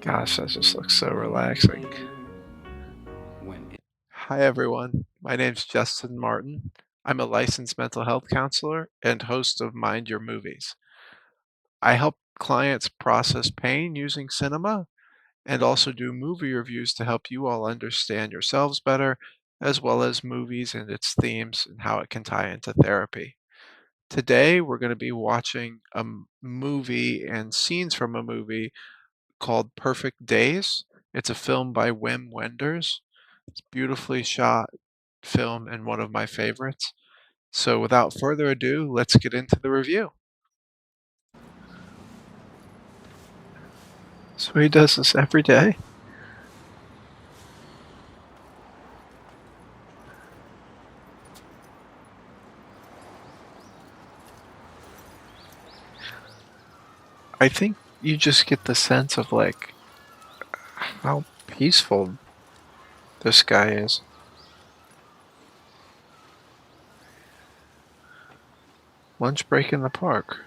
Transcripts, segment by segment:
Gosh, that just looks so relaxing. Hi, everyone. My name's Justin Martin. I'm a licensed mental health counselor and host of Mind Your Movies. I help clients process pain using cinema and also do movie reviews to help you all understand yourselves better, as well as movies and its themes and how it can tie into therapy. Today, we're going to be watching a movie and scenes from a movie called Perfect Days. It's a film by Wim Wenders. It's beautifully shot film and one of my favorites. So without further ado, let's get into the review. So he does this every day. I think you just get the sense of like how peaceful this guy is. Lunch break in the park.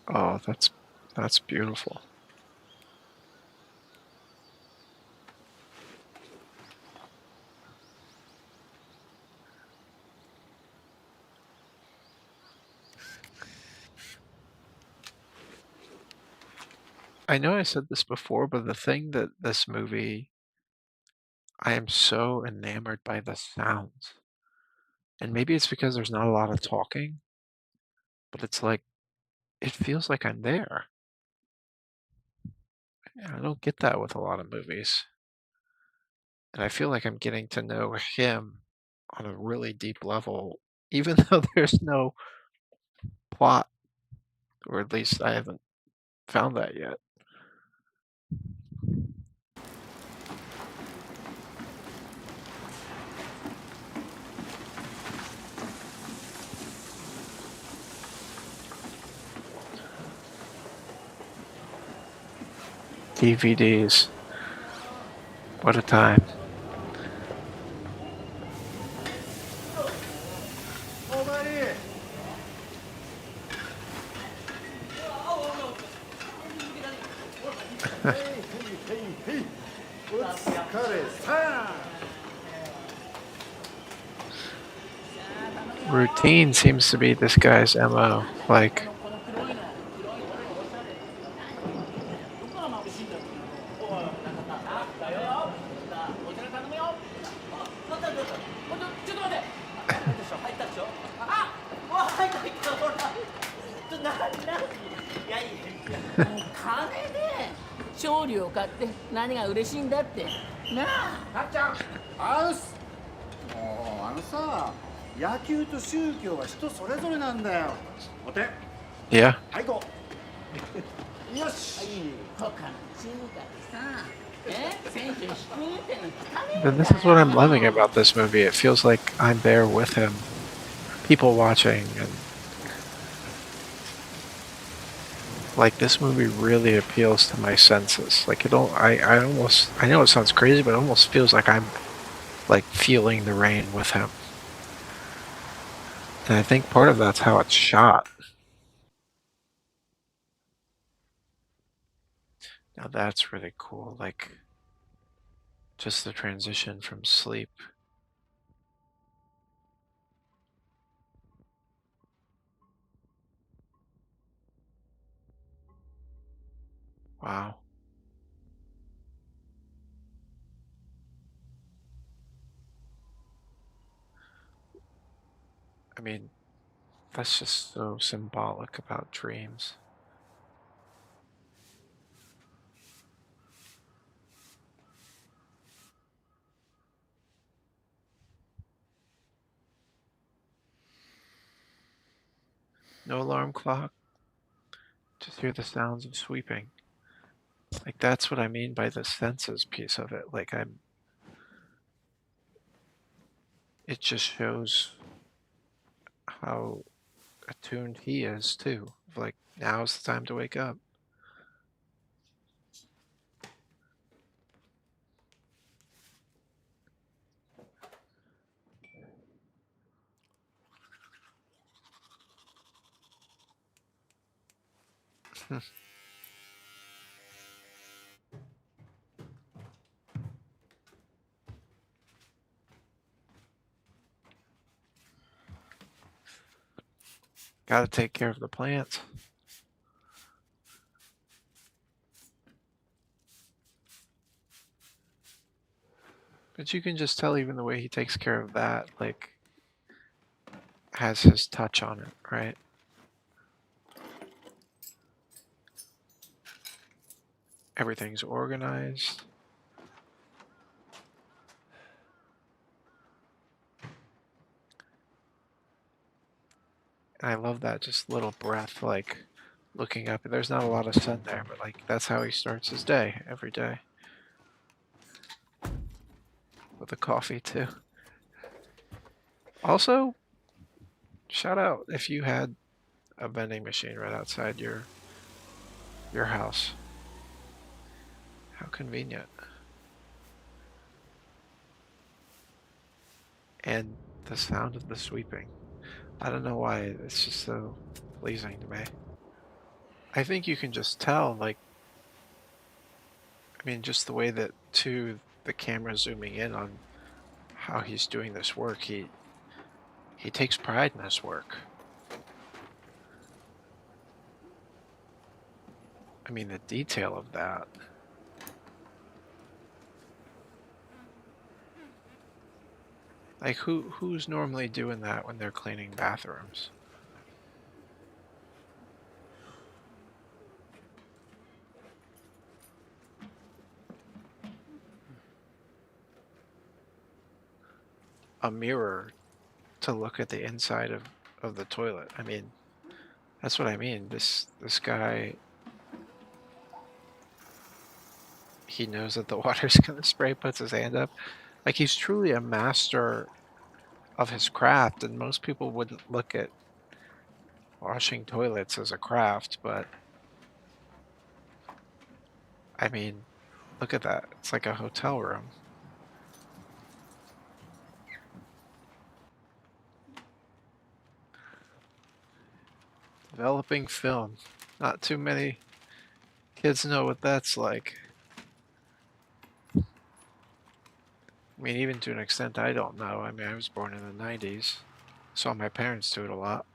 Oh, that's beautiful. I know I said this before, but the thing that this movie, I am so enamored by the sounds. And maybe it's because there's not a lot of talking, but it's like it feels like I'm there. And I don't get that with a lot of movies. And I feel like I'm getting to know him on a really deep level, even though there's no plot, or at least I haven't found that yet. DVDs. What a time. Routine seems to be this guy's MO. Like, yeah. And this is what I'm loving about this movie. It feels like I'm there with him, people watching, and like this movie really appeals to my senses. Like it don't I almost I know it sounds crazy, but it almost feels like I'm like feeling the rain with him. And I think part of that's how it's shot. Now that's really cool. Like just the transition from sleep. Wow. I mean, that's just so symbolic about dreams. No alarm clock, just hear the sounds of sweeping. Like that's what I mean by the senses piece of it. Like it just shows how attuned he is too. Like now's the time to wake up. Hmm. Gotta take care of the plants. But you can just tell even the way he takes care of that, like, has his touch on it, right? Everything's organized. And I love that just little breath, like looking up. There's not a lot of sun there, but like that's how he starts his day every day with a coffee too. Also, shout out if you had a vending machine right outside your house. How convenient. And the sound of the sweeping. I don't know why it's just so pleasing to me. I think you can just tell, like, I mean, just the way that too the camera zooming in on how he's doing this work. He takes pride in his work. I mean, the detail of that. Like who's normally doing that when they're cleaning bathrooms? A mirror to look at the inside of the toilet. I mean, that's what I mean. This guy, he knows that the water's gonna spray, puts his hand up. Like he's truly a master of his craft, and most people wouldn't look at washing toilets as a craft, but I mean, look at that. It's like a hotel room. Developing film. Not too many kids know what that's like. I mean, even to an extent, I don't know. I mean, I was born in the 90s. Saw my parents do it a lot.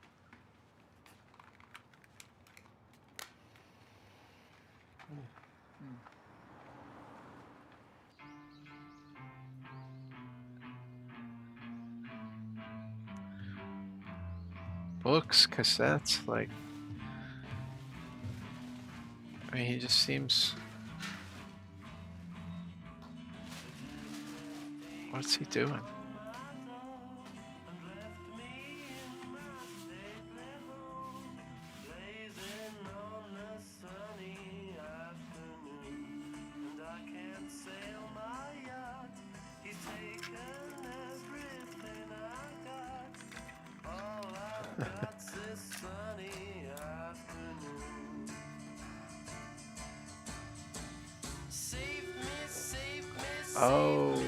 Books, cassettes, like, I mean, he just seems. What's he doing? Oh,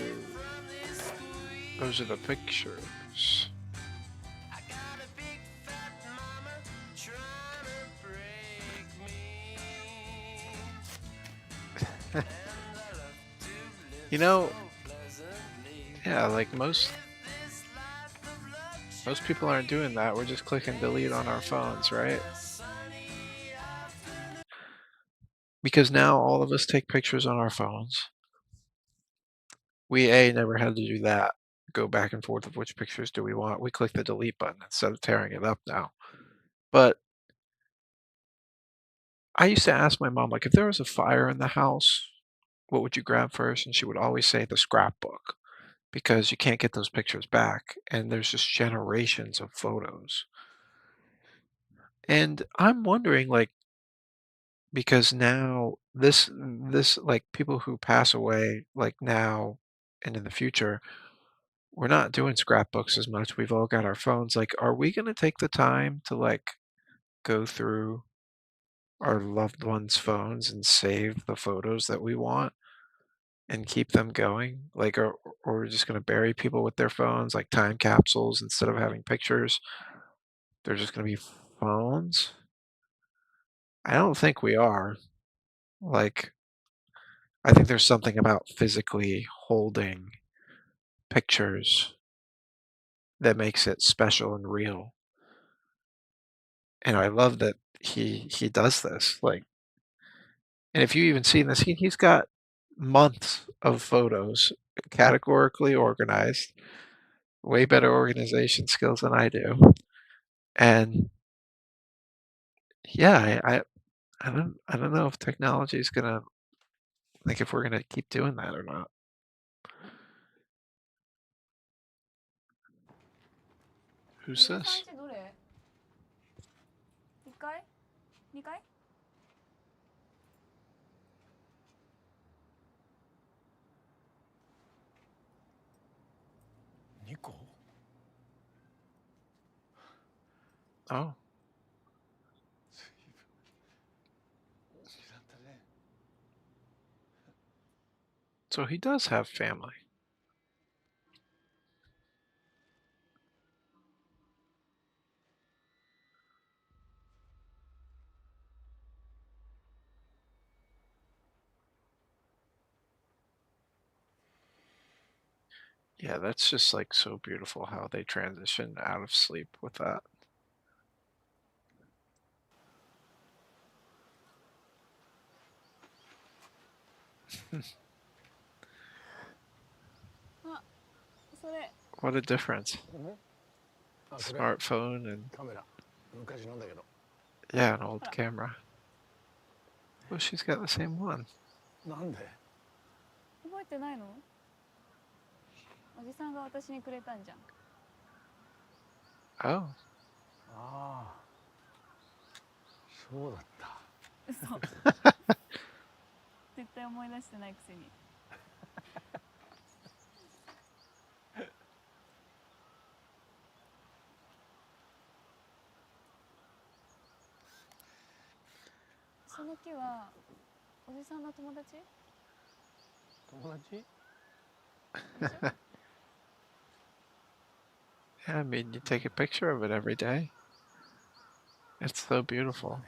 those are the pictures. You know, yeah, like most people aren't doing that. We're just clicking delete on our phones, right? Because now all of us take pictures on our phones. We never had to do that. Go back and forth of which pictures do we want. We click the delete button instead of tearing it up now. But I used to ask my mom, like, if there was a fire in the house, what would you grab first? And she would always say the scrapbook because you can't get those pictures back. And there's just generations of photos. And I'm wondering, like, because now this like people who pass away, like now and in the future, we're not doing scrapbooks as much. We've all got our phones. Like, are we gonna take the time to like go through our loved ones' phones and save the photos that we want and keep them going? Like, or we're just gonna bury people with their phones, like time capsules instead of having pictures. They're just gonna be phones. I don't think we are. Like, I think there's something about physically holding pictures that makes it special and real. And I love that he does this. Like, and if you even seen this, he's got months of photos categorically organized, way better organization skills than I do. And yeah, I don't know if technology is gonna like if we're gonna keep doing that or not. Who's おじさん this? ちどれ？ 1 階？ 2 階？ 2個 Oh, 随分大きくなったね。 so he does have family. Yeah, that's just like so beautiful how they transition out of sleep with that. あ、それ。 What a difference. あ、それ Smartphone and カメラ昔のだけど yeah, an old camera. Well, she's got the same one. なんで覚えてないの？おじさんが私にくれたんじゃん。 Oh, ああそうだった。嘘。絶対思い出してないくせに。その木はおじさんの友達？友達 yeah, I mean, you take a picture of it every day. It's so beautiful,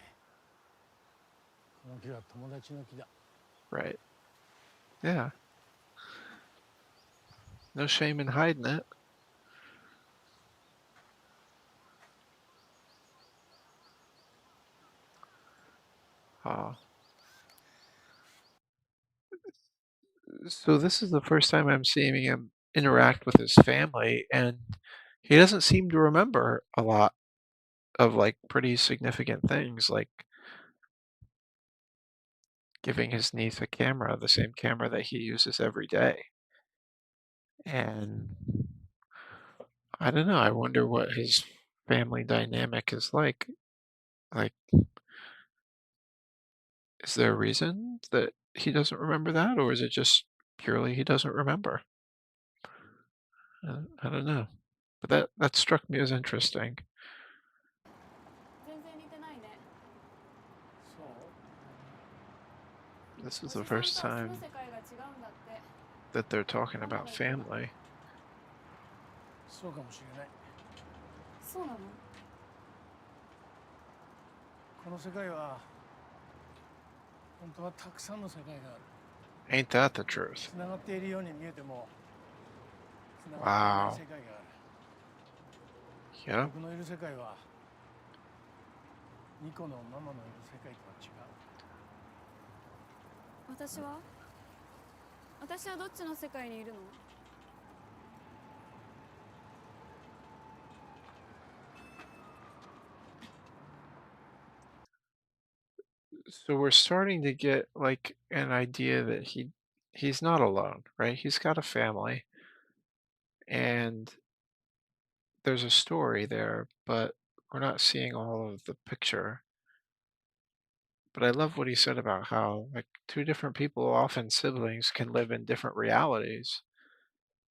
この木は友達の木だ。 right? Yeah. No shame in hiding it. Oh. So this is the first time I'm seeing him interact with his family, and he doesn't seem to remember a lot of like pretty significant things, like giving his niece a camera, the same camera that he uses every day. And I don't know, I wonder what his family dynamic is like. Like, is there a reason that he doesn't remember that, or is it just purely he doesn't remember? I don't know. But that struck me as interesting. 全然似てないね。 そう This お is じ the さん first とは住む time 世界が違うんだって。 that they're talking about family. そうかもしれない。そうなの？ この世界は本当はたくさんの世界がある。 Ain't that the truth? つながっているように見えてもつながっていない世界がある。 Yeah. 僕のいる世界はニコのママのいる世界とは違う。 私はどっちの世界にいるの？ So we're starting to get like an idea that he's not alone, right? He's got a family and there's a story there, but we're not seeing all of the picture. But I love what he said about how like two different people, often siblings, can live in different realities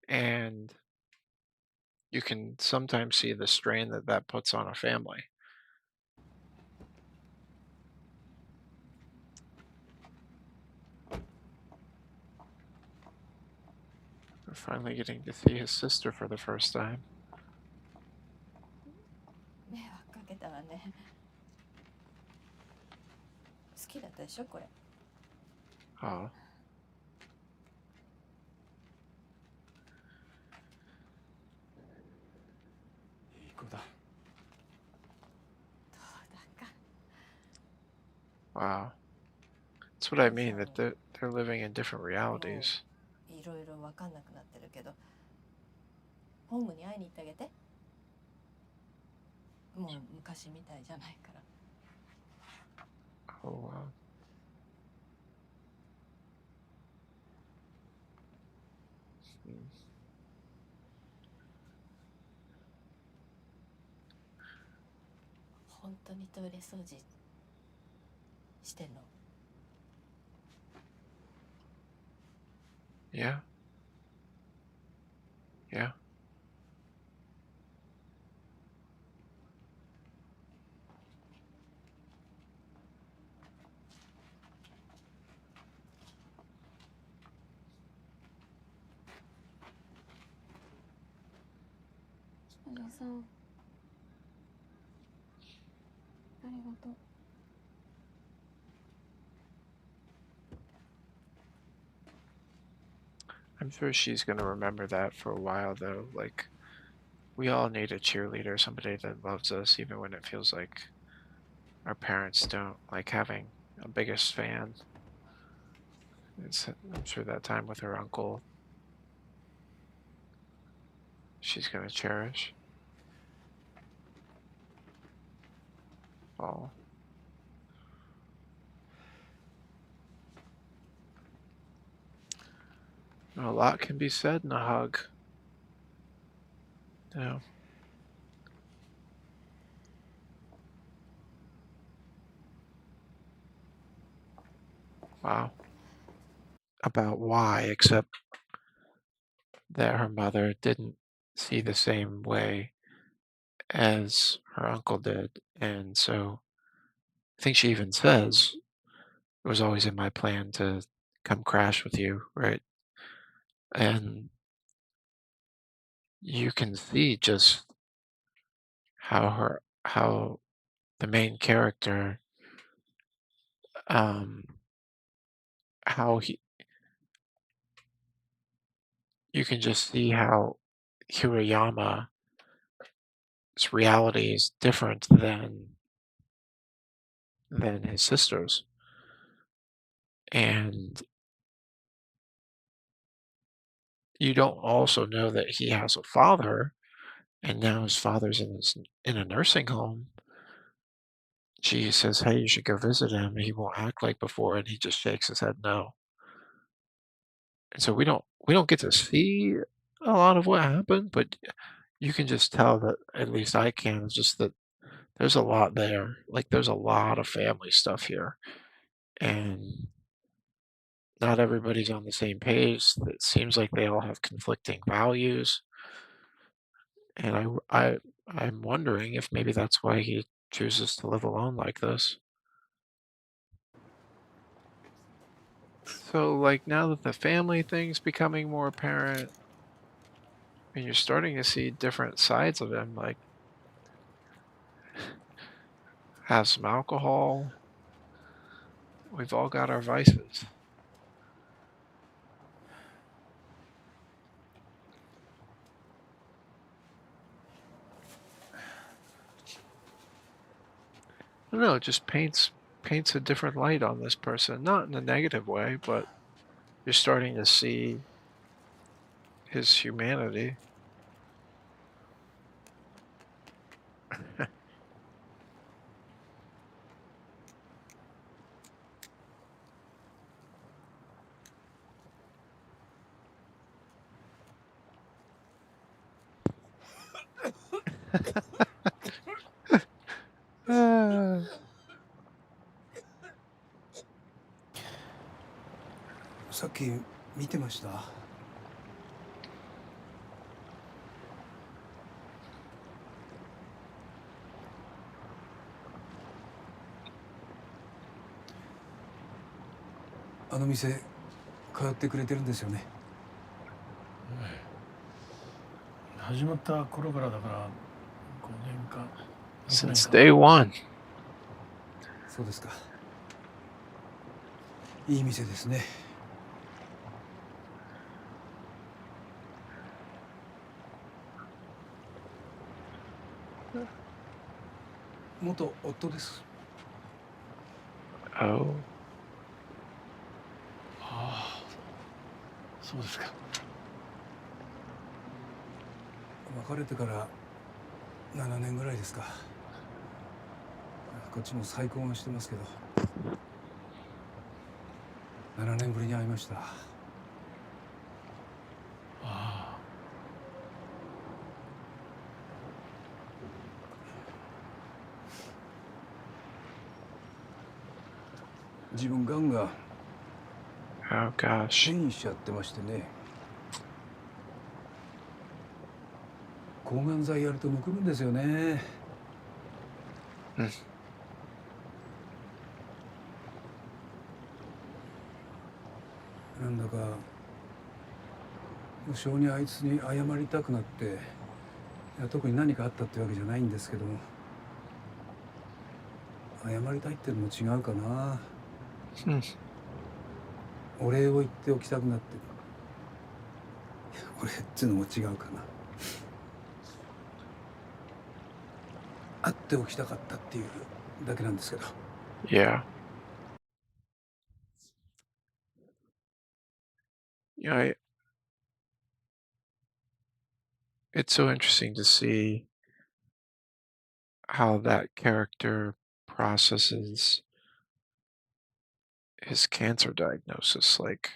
and you can sometimes see the strain that that puts on a family. We're finally getting to see his sister for the first time. 迷惑かけたわね。しょこれ。Oh. いい子だ。どうだか。 Wow. That's what I お父 mean, さん that they're living in different も realities. ういろいろ分かんなくなってるけど、ホームに会いに行ってあげて。もう昔みたいじゃないから。 Oh, wow. 本当にトイレ掃除してんの？ Yeah. Yeah. おじさん、ありがとう。 I'm sure she's going to remember that for a while, though. Like, we all need a cheerleader, somebody that loves us, even when it feels like our parents don't. Like having a biggest fan. I'm sure that time with her uncle, she's going to cherish. Oh. A lot can be said in a hug. Yeah. Wow. About why, except that her mother didn't see the same way as her uncle did. And so I think she even says, it was always in my plan to come crash with you, right? And you can see just how the main character, um, how you can just see how Hirayama's reality is different than his sister's. And you don't also know that he has a father, and now his father's in a nursing home. She says, "Hey, you should go visit him." He won't act like before, and he just shakes his head no. And so we don't get to see a lot of what happened, but you can just tell that, at least I can, just that there's a lot there. Like there's a lot of family stuff here, and not everybody's on the same page. It seems like they all have conflicting values, and I'm wondering if maybe that's why he chooses to live alone like this. So, like, now that the family thing's becoming more apparent, and you're starting to see different sides of him, like, have some alcohol. We've all got our vices. I don't know, it just paints a different light on this person, not in a negative way, but you're starting to see his humanity. Ah. さっき見てました。あの店通ってくれてるんですよね。始まった頃からだから5年か6 Since 年か。 day one. そうですか。いい店ですね。元夫です。Oh, ああ、そうですか。別れてから7年ぐらいですか。こっちも再婚はしてますけど、7年ぶりに会いました。ああ。自分がんが oh gosh. 転移しちゃってましてね、抗がん剤やるとむくむんですよね。Hmm. なんだか無性にあいつに謝りたくなって、いや特に何かあったってわけじゃないんですけども、謝りたいってのも違うかな。Hmm. お礼を言っておきたくなって、お礼っていうのも違うかな。会っておきたかったっていうだけなんですけど。Yeah. Yeah, it's so interesting to see how that character processes his cancer diagnosis, like,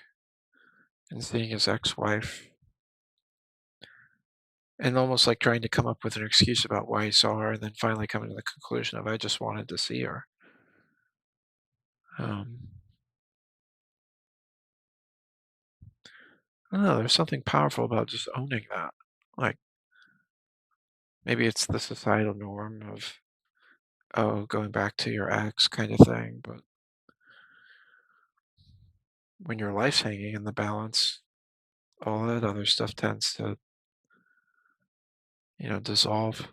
and seeing his ex-wife and almost like trying to come up with an excuse about why he saw her and then finally coming to the conclusion of, I just wanted to see her. Um, I don't know, there's something powerful about just owning that. Like, maybe it's the societal norm of, oh, going back to your ex kind of thing, but when your life's hanging in the balance, all that other stuff tends to, dissolve.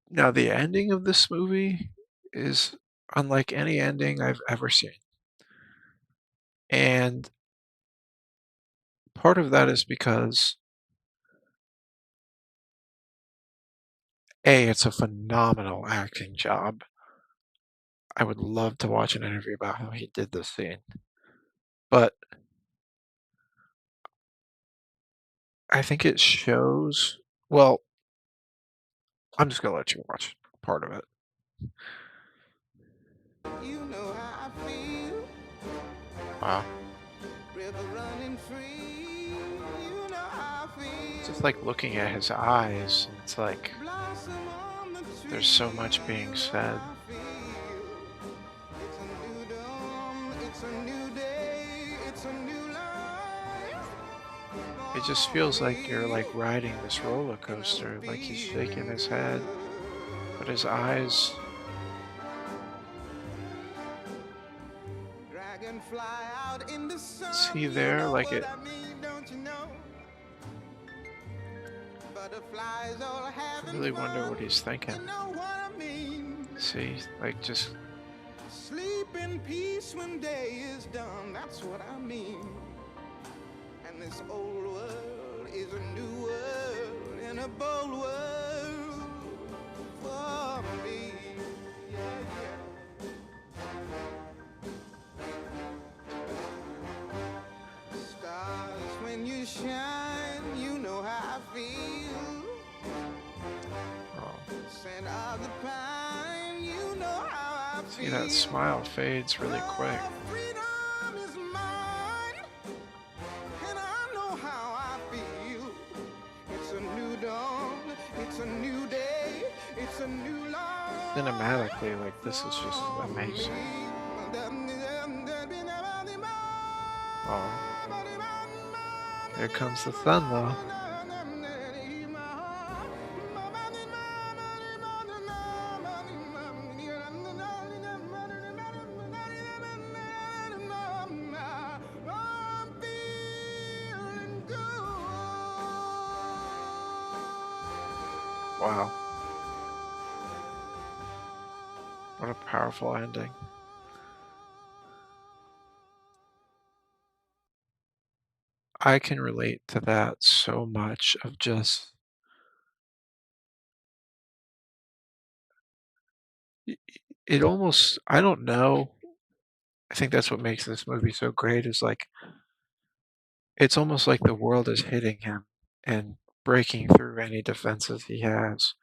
Now, the ending of this movie is unlike any ending I've ever seen. And part of that is because A, it's a phenomenal acting job. I would love to watch an interview about how he did this scene. But I think it shows, well, I'm just gonna let you watch part of it. You know how I feel, Wow. river running free. You know how I Just feel, like looking at his eyes, and it's like blossom on the there's so tree. much being You know said. how I feel. It's a new dawn, it's a new day, it's a new life It just for feels like you're me. like riding this roller And I'm coaster, like he's shaking feeling his head, but good. his eyes, Dragonfly out in the is sun, he you there? know Like what it, I mean, don't you know? Butterflies all I having really wonder fun, what he's you thinking. know what I mean. See, like just, Sleep in peace when day is done, that's what I mean. And this old world is a new world and a bold world for me. Yeah, yeah. Stars, when you shine, you know how I feel. oh, Scent of the pine, you know how I see that feel. smile fades really quick. Oh, freedom is mine, and I know how I feel. It's a new dawn, it's a new day, it's a new life Cinematically, like this is just for amazing. me. Oh, here comes the sun though. Wow. What a powerful ending. I can relate to that so much of just it almost I don't know. I think that's what makes this movie so great is like it's almost like the world is hitting him and breaking through any defenses he has.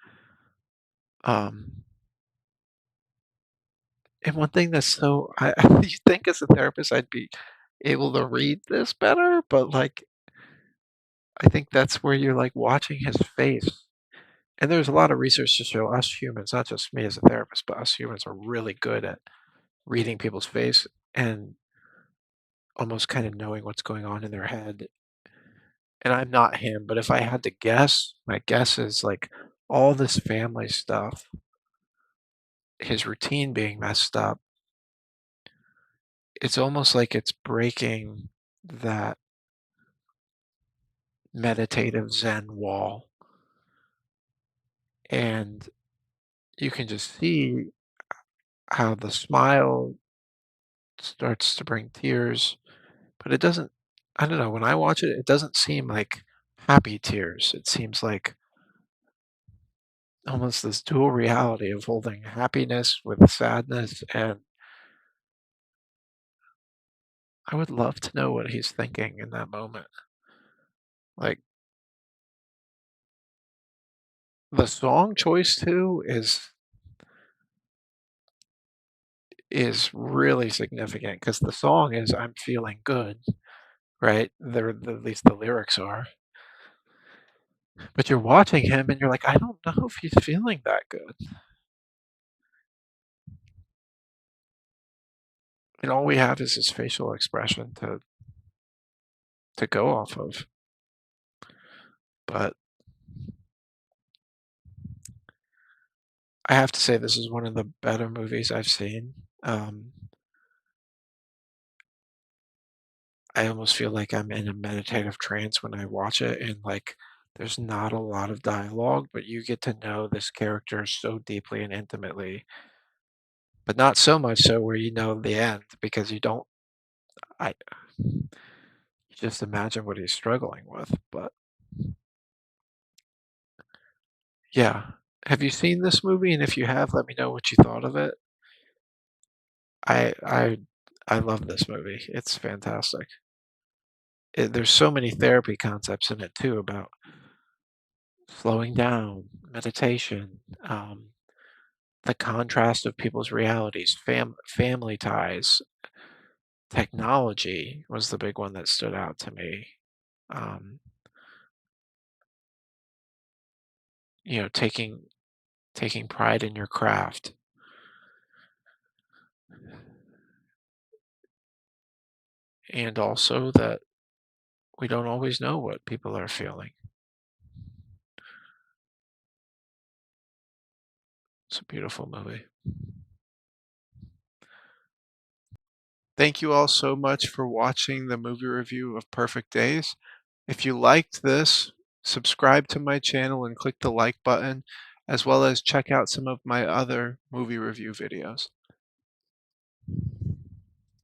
Um, and one thing that's so you think as a therapist I'd be able to read this better, but like I think that's where you're like watching his face. And there's a lot of research to show us humans, not just me as a therapist, but us humans are really good at reading people's face and almost kind of knowing what's going on in their head. And I'm not him, but if I had to guess, my guess is like all this family stuff, his routine being messed up, it's almost like it's breaking that meditative Zen wall. And you can just see how the smile starts to bring tears, but it doesn't, I don't know, when I watch it, it doesn't seem like happy tears. It seems like almost this dual reality of holding happiness with sadness. And I would love to know what he's thinking in that moment. Like the song choice too is really significant because the song is "I'm feeling good," right? At least the lyrics are. But you're watching him and you're like, I don't know if he's feeling that good. And all we have is his facial expression to go off of. But I have to say this is one of the better movies I've seen. I almost feel like I'm in a meditative trance when I watch it, and like there's not a lot of dialogue, but you get to know this character so deeply and intimately, but not so much so where you know the end because you don't. I you just imagine what he's struggling with. But yeah, have you seen this movie? And if you have, let me know what you thought of it. I I I love this movie. It's fantastic. There's so many therapy concepts in it too about slowing down, meditation, the contrast of people's realities, family ties, technology was the big one that stood out to me. Um, you know, taking pride in your craft, and also that we don't always know what people are feeling. It's a beautiful movie. Thank you all so much for watching the movie review of Perfect Days. If you liked this, subscribe to my channel and click the like button, as well as check out some of my other movie review videos.